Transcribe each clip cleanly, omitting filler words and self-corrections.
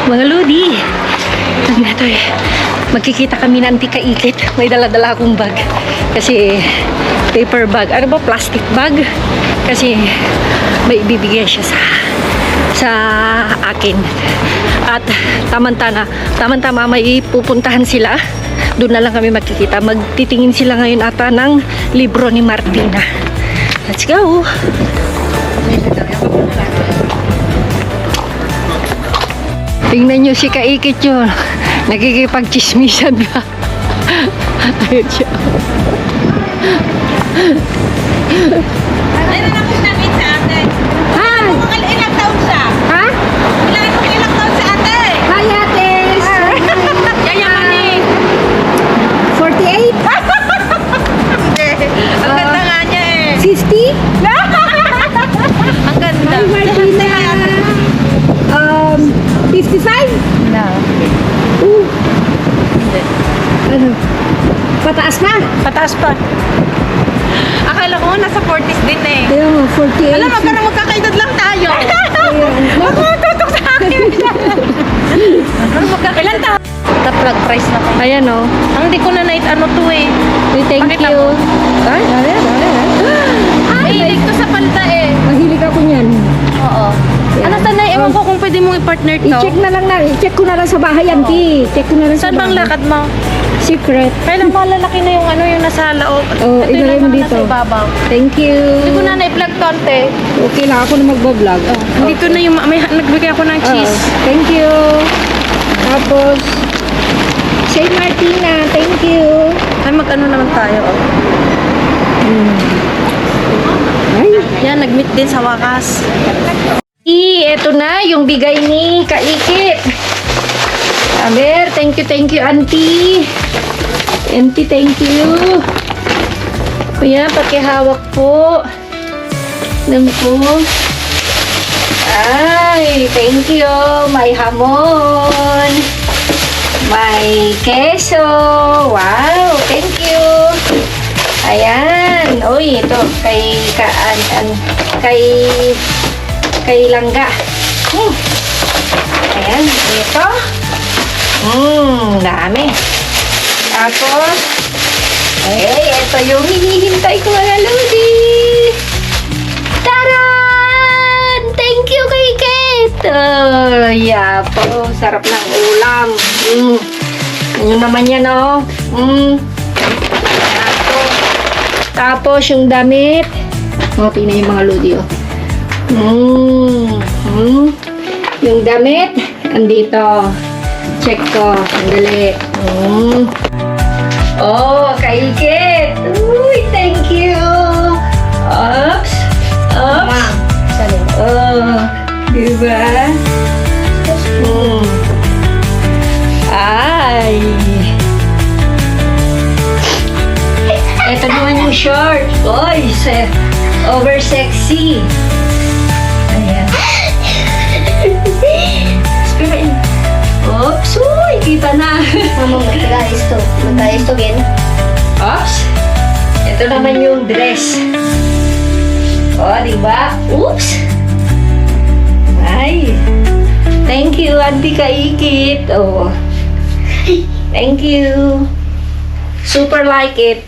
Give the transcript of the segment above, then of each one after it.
Mga Lodi, magkikita kami ng tika-ikit. May dala-dala akong bag. Kasi paper bag. Ano ba? Plastic bag. Kasi may ibibigay siya sa akin. At tamang-tama may pupuntahan sila. Doon na lang kami magkikita. Magtitingin sila ngayon ata ng libro ni Martina. Let's go! Tingnan nyo si Kaikit yun. Nakikipag-chismisan ba? Ayun siya. Ayun na akong namit sa ate. Hi! Ilang taon siya? Ha? Ilang taon sa ate? Hi, ate! Yayaman eh. 48? Ang ganda nga niya eh. 50? Ang ganda. Hi, Martina! 55? No. Ano? Pataas pa? Pataas pa. Akala ko nasa 40s din eh. Ayun mo, 48. Alam mo, parang magkakaedad lang tayo. Ayun. Tutok sa akin. Ilan taon? Top-plug price na kayo. Ayan o. Ang di ko na ano to eh. Thank Pakita you. mo. Ay, Mahilig to sa palda eh. mahilig ako niyan. Oo. Yan. Ano sana, ewan ko kung pwede mong i-partner to. I-check ko na lang sa bahay yan, Ti. Check ko na lang sa Saan bang bahay. lakad mo? Secret. Kailan malalaki na yung ano yung nasa loob. Oh, Ito ilagay yung mo mga dito. nasa ibabaw. Thank you. Hindi ko na na-plug to, ante. Okay lang ako na magbablog. Dito na yung, nagbigay ako ng cheese. Thank you. Tapos, Saint Martina, thank you. Ay, mag-ano naman tayo. Oh. Ay, Yan, nag-meet din sa wakas. eto na yung bigay ni Kaikit. Aber, thank you, auntie. Auntie, thank you. Kuya, pakihawak po. Nang po. Ay, thank you. May hamon. May keso. Wow, thank you. Ayan. Uy, ito. Kay Langga. Ayan, ito. Dami. Tapos, ito yung hinihintay ko mga Lodi. Taran! Thank you, kay Kate. Yeah po, sarap ng ulam. Yun naman yan, oh. Tapos, yung damit. Okay na yung mga Lodi, oh. Yung damit, andito. Check ko. Sandali. Oh, Kaikit. Uy, thank you. Oops. Oops. Oh, diba? Ay. Ito naman yung short. Oy, over sexy. Ayan. Spirain. Oops. Uy, kita na. Mama, mag-ayos to. Mag-ayos to, Gen. Oops. Ito naman yung dress. Oh, diba? Oops. Ay. Thank you, Auntie Kaikit. Oh. Thank you. Super like it.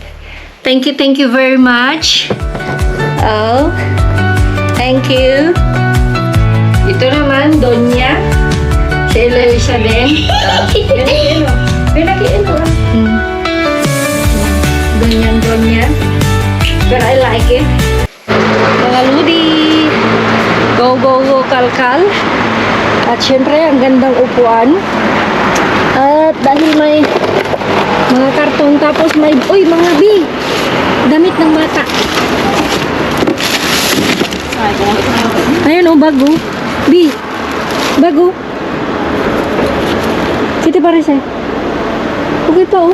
Thank you very much. Oh. Thank you. Ito naman, Donya. Si Eloisa din. Donya. But I like it. Mga Lodi. Go, kalkal. At syempre, ang gandang upuan. At dahil may mga karton, tapos may, uy, mga damit ng bata. Ayan o, bago. Bago. Kita pa rin sa'yo. Okay pa o.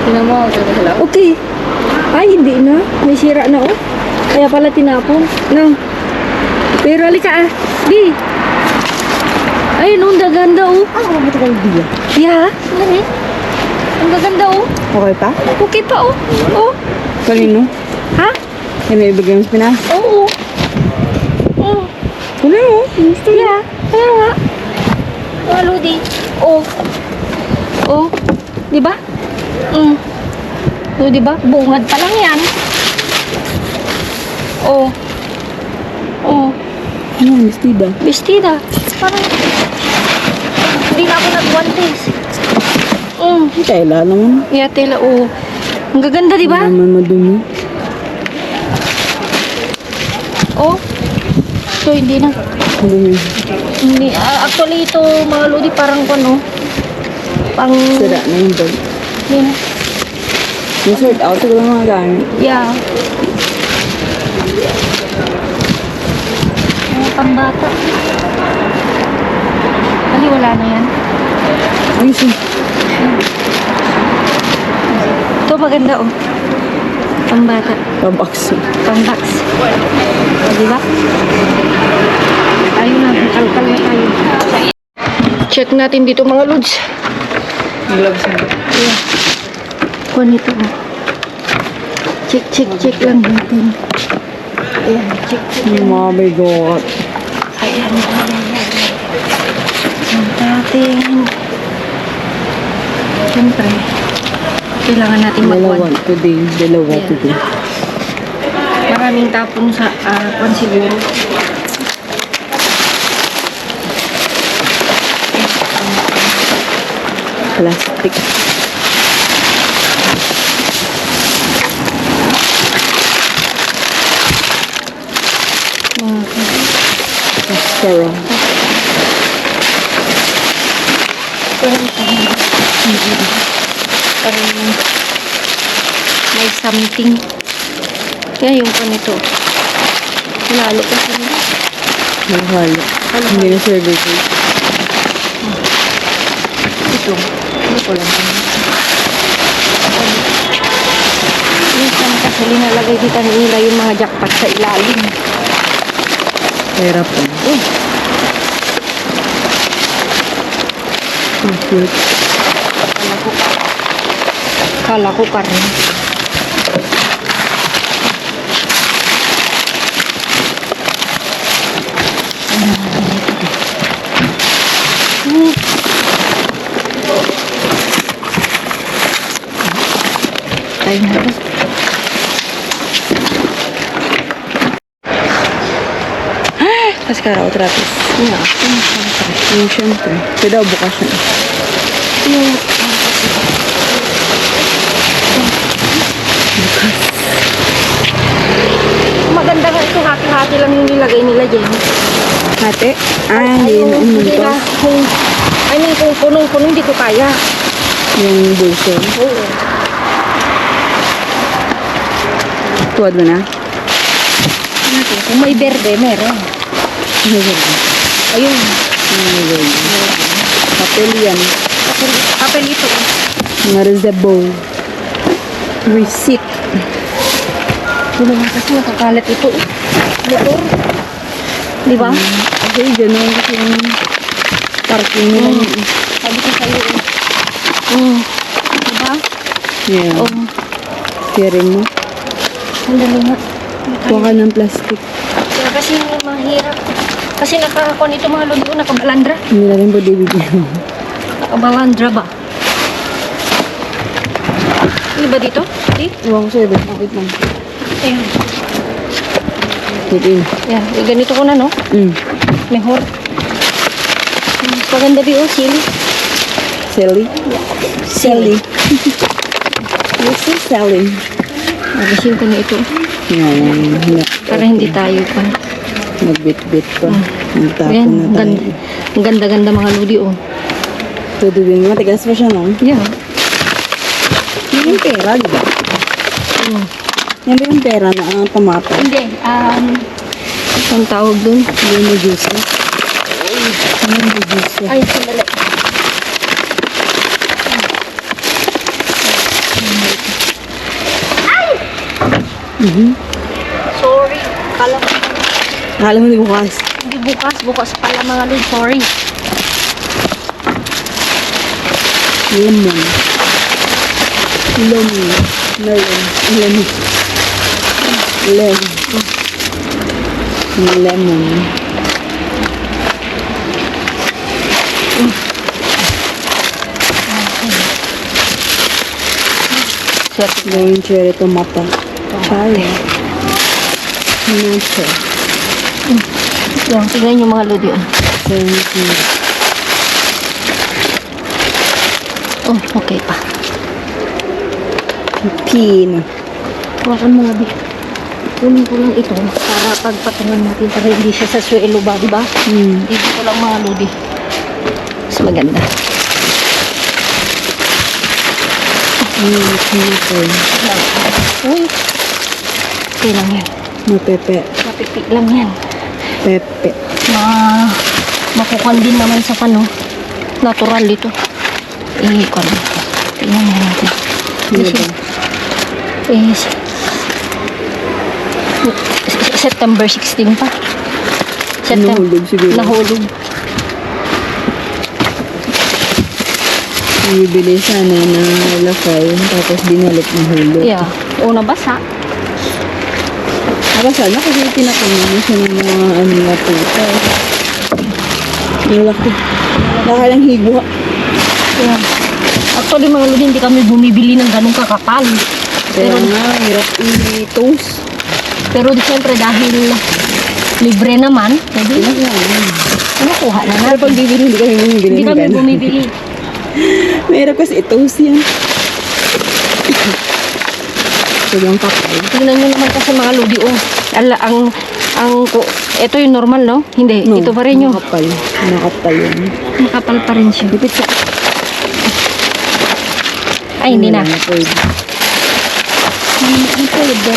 Tingnan mo, Okay. Ay, hindi na. May sira na o. Kaya pala tinapon. No. Pero alika ah. Bi. Ayun o, ang gaganda o. Ano ba ito kayo diya? Yeah. Ang gaganda o. Okay pa? Okay pa o. O. Kanino? Ha? May ibigay mo sa Pinas? Oo. Oh. Yeah, kaya nga. Mga Lodi. Oh. Oh. Di ba? Oh, di ba? Bungad pa lang yan. Oh. Oh. Ano, mistida? Bestida. Parang hindi na ako nag-guantes. Tela naman. Yeah, tela. Oh. Ang gaganda, di ba? Naman madumi. Oh. Ito, hindi na. Madumi. Hindi. Actually, ito, mga Lodi, parang ano. Pang... Sira na yung bag. Hindi na. Nasort out siguro mga gamit. Yeah. Mga pambata. Kali, wala na yan. Ay, siya. Ito, maganda, oh. Pambata. Pabakso. Pang-box. O, diba? Ayun na, kalkal na tayo. Check natin dito mga lods. Gloves na. Ayan. Kuha nito. Oh. Check lang natin. Ayan, check. Oh my God. Ayan. Ang natin. Siyempre, kailangan natin Dalawa mag-one. today. Dalawa Yeah. today. Maraming tapon sa kwan siguro. Plastic. Mascara. Parang may something. Kaya yung pa nito. Lalo kasi nila. Mahalo. Hindi na surgery. Ito. Ano ko lang. Minsan kasi linalagay dito nila yung mga jackpot sa ilalim. Pera po. Cute. Kala ko karne. Tayo na ito. Tapos kara otra vez. Yeah. Yung syempre. Kaya daw bukas na. Yung maganda nga ito, hati-hati lang yung nilagay nila dyan. Ate? Hindi na Hindi na, umuntos. kung punong-punong, hindi ko kaya. Yung bulso. Oo. Tuwad mo na? Kung may berde, meron. Ayun. Papel yan. Apel ito. Mga resibo. Receipt. Hindi naman kasi nakakalat ito. Motor. Di ba? Kasi gano'n kasi yung parking nila. Sabi ko sa'yo. Di ba? Yeah. Oh, Steering mo. sandali nga. Kuha ka ng plastic. Kaya kasi mahirap. Kasi nakakakon ito mga lodi ko, nakabalandra. Hindi na rin po DVD. Nakabalandra ba? Ano ba dito? Di? Iwan ko sa'yo. Bakit lang? Ayun. Wait in. Yan, ganito ko na, no? Mejor. Mas maganda di, oh, sili. Sally? Sally. This is Sally. Alisin ko na ito. Yan. Para hindi tayo pa. Nagbit-bit pa. Nagtapon Ayan, na tayo. ang ganda-ganda mga lodi, oh. Tudubin mo. Matigas pa siya, no? Yeah. Yan yung pera, di ba? Yan ba yung pera na ang tomato? Hindi, ang tawag dun? Yan yung juice. Yan yung juice. Ay, sandali. Sorry. Kala ko. Akala mo di bukas. Hindi bukas pala mga lodi. Sorry. Lemon. Lemon. Melon. Lemon. Lemon. Lemon. Swerte. Gawin cherry tomato. Chaya. Nacho. Yan, tignan nyo mga lodi. Thank you. Oh, okay pa. Pino. Hawakan mo nga, Bi. Kunin ko lang ito para pagpatungan natin para hindi siya sa suelo ba, diba? Dito ko lang mga lodi. Mas maganda. Uy. Okay lang yan. Mapepe. Mapipik lang yan. Pepe. Makukan din naman sa kano. Natural dito. Ikon. Tingnan nga natin. Ano ba? September 16 pa. Nahulog siguro. Nahulog. Bibili sana na lakay, tapos binalik ng hulog. Yeah. Una basa. Aba sana kasi pinakaman mo siya ng mga ano na puta. Malaki. Nakalang higwa. Yeah. Actually mga lodi, hindi kami bumibili ng ganong kakapal. Pero nga, hirap i-toast. Pero siyempre dahil libre naman, pwede nakuha na Pero natin. pag bibili, hindi kami bumibili Hindi ng kami gano'n. bumibili. Mahirap kasi i-toast yan. Sobrang kapal. Tingnan nyo naman kasi mga lodi, oh. Ito yung normal, no? Hindi, No, ito pa rin yung Nakapal. Nakapal yan. makapal pa rin siya. Lipit sa... Ay, hindi na. Pwede. Hindi pwede.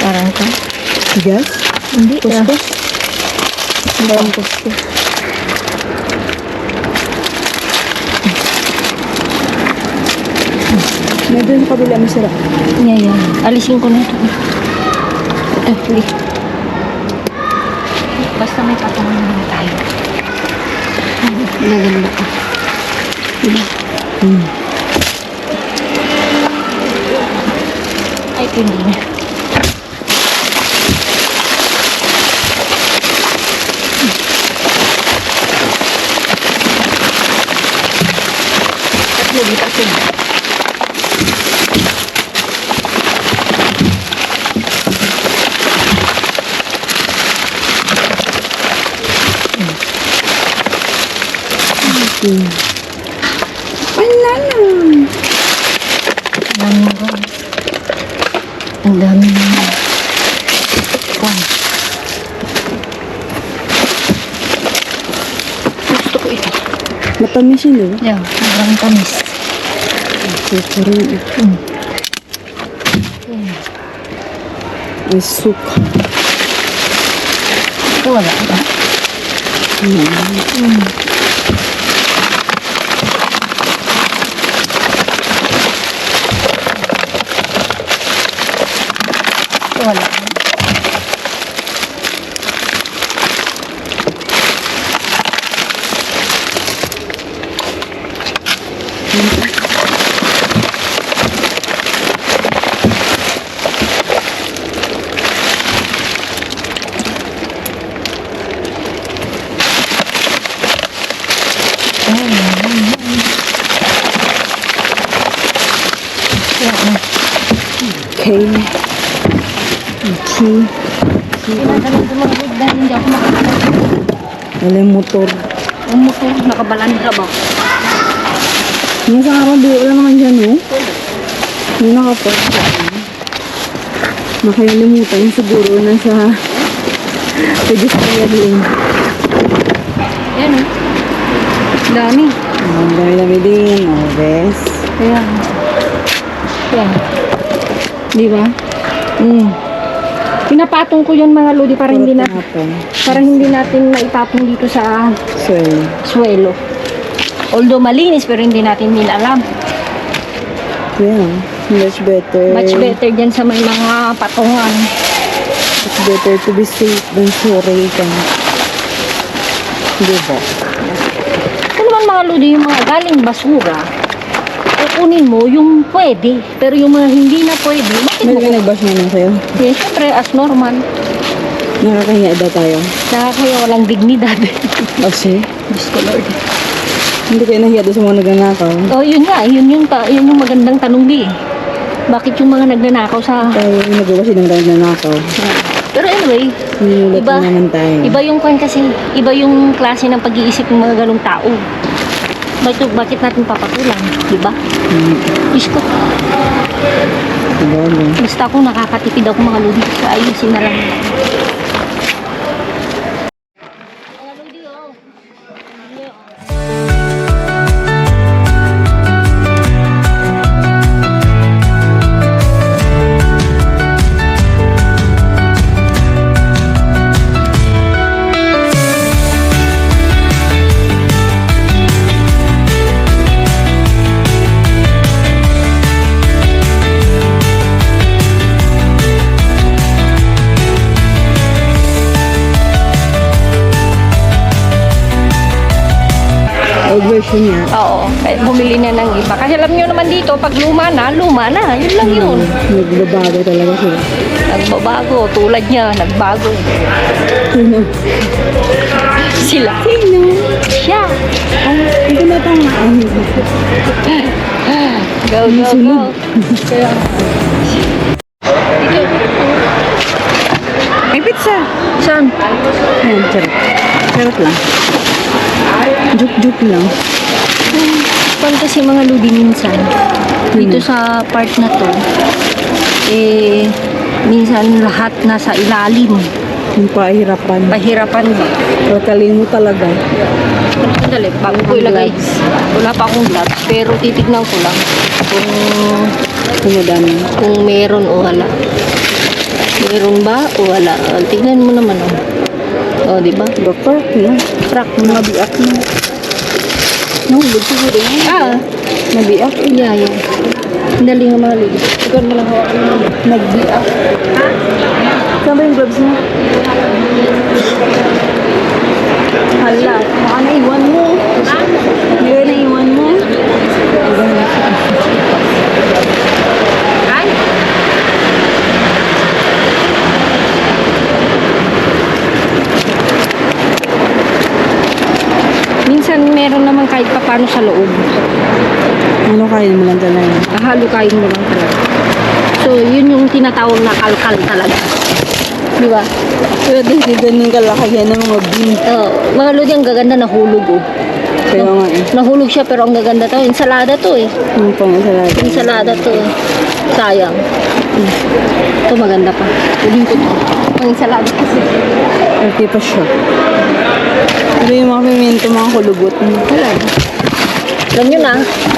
Parang ka? Gas? Hindi. Kuskus? Parang kuskus. May doon sa kabila masarap. Yan. Alisin ko na ito. Ito, hindi. Basta may patungan naman tayo. Naganda ka. Diba? Ay, ito hindi na. Tatlo, di tatlo. Wala na. Ang dami ko. Ang dami mo. Wow. Gusto ko ito. Matamis yun, di ba? Yan, sobrang tamis. Suka rin. May suka. Ito wala ba? Ito wala. Okay. Okay. Pinagalan ko mga good dahil hindi ako makakalaman. Wala yung motor. Ang motor, nakabalandra ba? Yung sa araw, wala naman dyan, no? Yung nakapag. Nakalimutan yung siguro na sa pedestrian lane. Yan eh. Dami. Ang dami-dami din. Oh, bes. Ayan. Yan. Di ba? Pinapatong ko yan mga lodi para hindi natin maipatong dito sa So, suelo. Although malinis pero hindi natin din alam. yeah. Much better. Much better dyan sa may mga patungan. It's better to be safe than sorry ka. Diba? Ito naman mga lodi, yung mga galing basura, kukunin mo yung pwede. Pero yung mga hindi na pwede, bakit May mo? nag-bash naman sa'yo. Eh, syempre, as normal. Nakakahiya daw tayo. Nakakaya walang dignidad. Kasi, Diyos ko Lord. hindi kayo nahiya doon sa mga nagnanakaw. Oh, yun nga. Yun yung magandang tanong di. Bakit yung mga nagnanakaw sa... Tayo yung nagawa silang nagnanakaw. Pero anyway, Ninulat iba, na naman tayo. iba yung kwan kasi, iba yung klase ng pag-iisip ng mga ganong tao. Bakit natin papatulan, di ba? Diyos ko, Diba? basta ako nakakatipid ako mga lodi sa ayusin na lang. Old version niya. Oo, kahit bumili na ng iba. Kasi alam nyo naman dito, pag luma na. Yun lang yun. Nagbabago talaga sila. Nagbabago, tulad niya, nagbago. Sino? Sila. Sino? Siya. Hindi na pang Go, go, go. Kaya, dito. May pizza. Saan? Ayan, charot. Charot lang. Joke-joke lang. Pan kasi mga ludi minsan, dito sa part na to, minsan lahat nasa ilalim. Yung pahirapan. Pahirapan ba? Kakalin mo talaga. Sandali, bago ko ilagay. Wala pa akong gloves, pero titignan ko lang Kumadami. kung meron o wala. Meron ba o wala? Tignan mo naman oh. Di ba? Bakit na? Crack Mga biak na. Nahulog siguro yan. Nabiak. Yeah. Dali nga mga ludi. Ikaw mo lang hawakan mo. Nagbiak. Saan ba yung gloves mo? Hala, baka naiwan mo. Hindi ka naiwan mo. Minsan meron naman kahit papano sa loob. Ano kain mo lang talaga? Hahalukayin mo lang talaga. So, yun yung tinatawag na kalkal talaga. Di ba? Pero hindi ganun kalaki yan ng mga bean. Mga lodi, ang gaganda nahulog oh. Kaya nga eh. Nahulog siya pero ang gaganda to. Ensalada to eh. Yung pang salaga. Ensalada to eh. Sayang. Ito maganda pa. Kunin ko to. Ang ensalada kasi. Okay pa siya. Pero yung mga pimento, mga kulugot. Alam nyo na.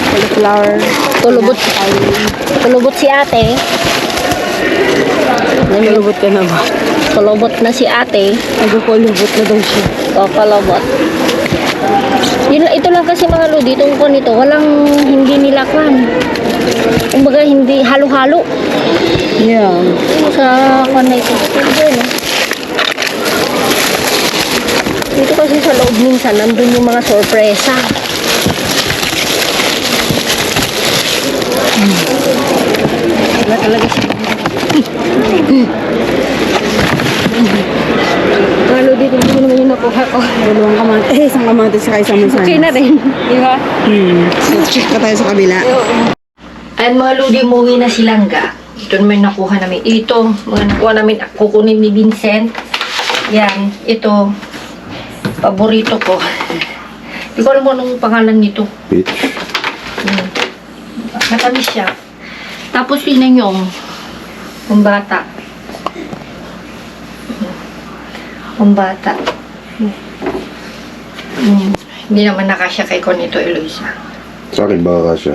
Cauliflower. Tulubot si ate. Kulubot ka na ba? Kulubot na si ate. Nagkulubot na daw siya. O, kulubot. Ito lang kasi mga lodi, itong kon ito, walang hindi nila kan. Kumbaga hindi halo-halo Yeah. sa kon na ito. Dito kasi sa loob minsan, nandun yung mga sorpresa. Wala talaga siya. Mga lodi, tingnan mo naman yung nakuha ko. Dalawang kamatis. Isang kamatis sa isang mansanas. Okay na rin, di ba? Check ka tayo sa kabila. At mga lodi, umuwi na si Langga. Ito naman nakuha namin. Ito, mga nakuha namin, kukunin ni Vincent. Yan, ito. Paborito ko. Hindi ko alam mo anong pangalan nito. Peach. Matamis siya. Tapos tingnan nyo, ang bata. Ang bata. Hindi naman nakasya kay Conito Eloisa. Sa akin baka kasya.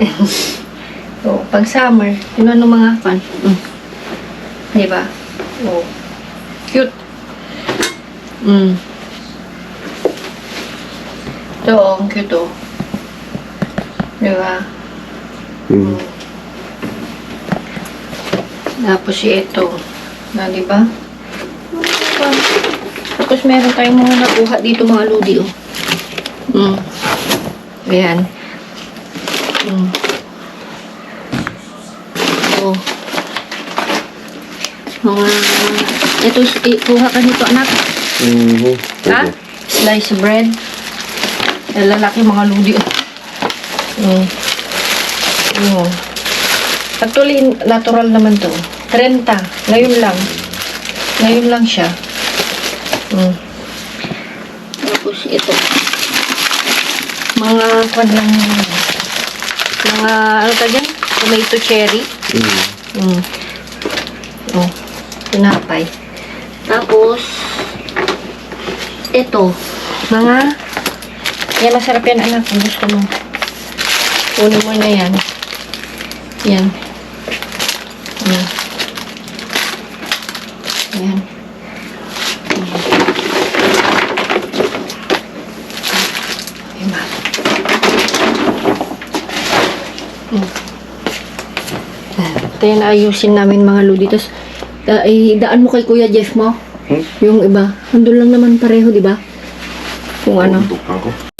So, pag summer, yun ano mga kan. Di ba? Oh. Cute. Ito, ang cute oh. Di ba? Tapos ito. Na, di ba? Tapos meron tayong mga nakuha dito mga ludi oh. Ayan. Oh. Mga, ito, kuha ka nito anak. Ha? Slice bread. Lalaki mga ludi. Actually, natural naman to. 30. Ngayon lang. Ngayon lang siya. Tapos ito. Mga kwan lang. Mga, ano ka dyan? Tomato cherry. Oh, tinapay. Tapos, ito. Mga, yan, masarap yan anak. Kung gusto mo. Kunin mo na yan. Yan. Yan. Ito yan, ayusin namin mga ludi. Tapos, daan mo kay Kuya Jeff mo. Yung iba. Andun lang naman pareho, di ba? Kung ano. Ako.